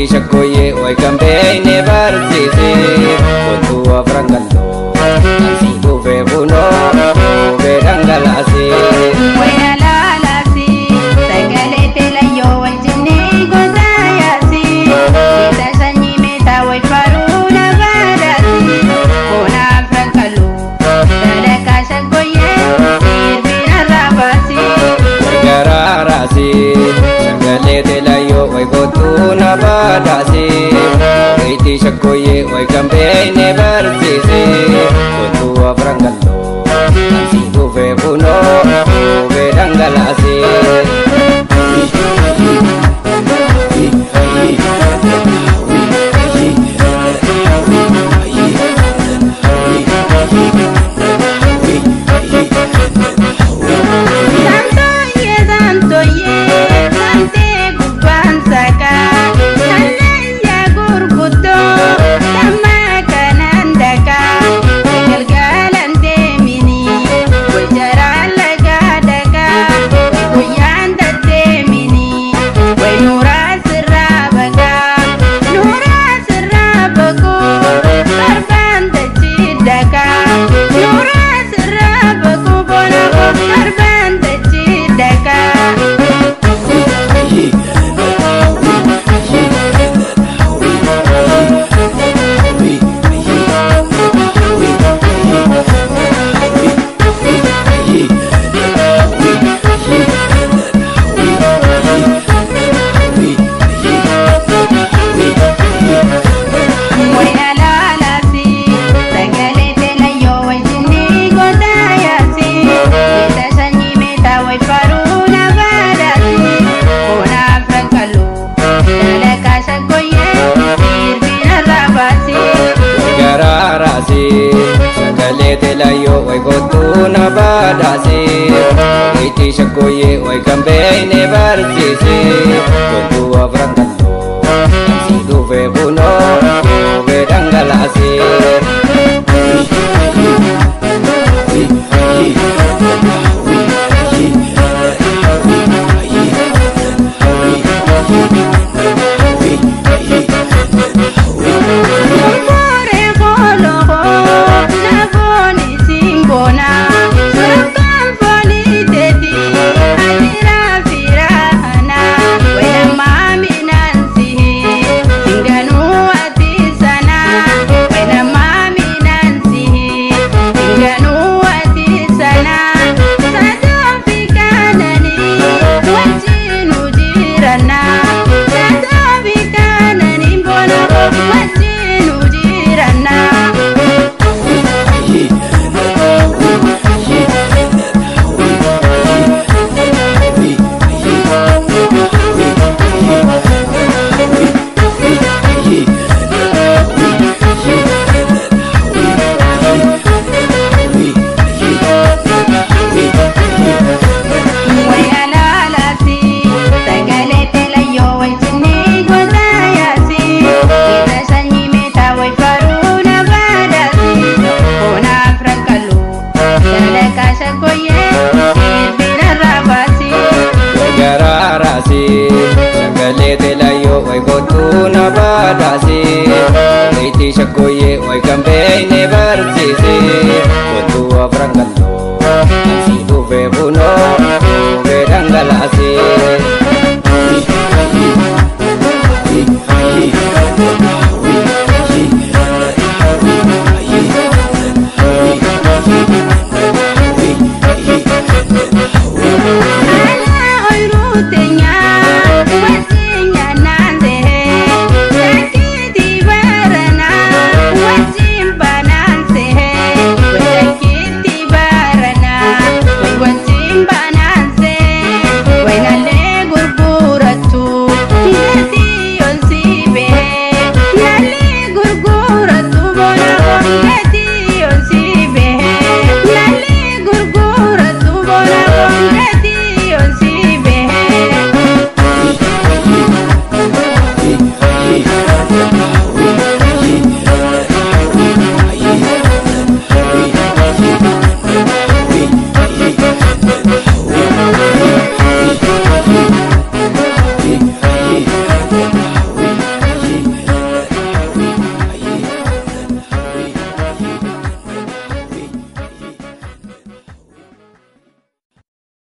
Shakoye oi campaign barzise Kontu afrangallo Ansi duve buno Duve dangalasi Waya lalasi Sagale telayo waljini gozayasi Kita sanyi meta wai faruna badasi Bona afrangallo Dalaka shakoye Irbina rabasi Gararasi Sagale telayo oi kotuna badasi Iti shakoye oi campaign barzise Kontu afrangallo Ansi duve buno Duve dangalasi Sagale telayo oi kotuna badasi Iti shakoye oi campaign barzise Kontu afrangallo Ansi duve buno Duve dangalasi Sagale telayo oi kotuna badasi Iti shakoye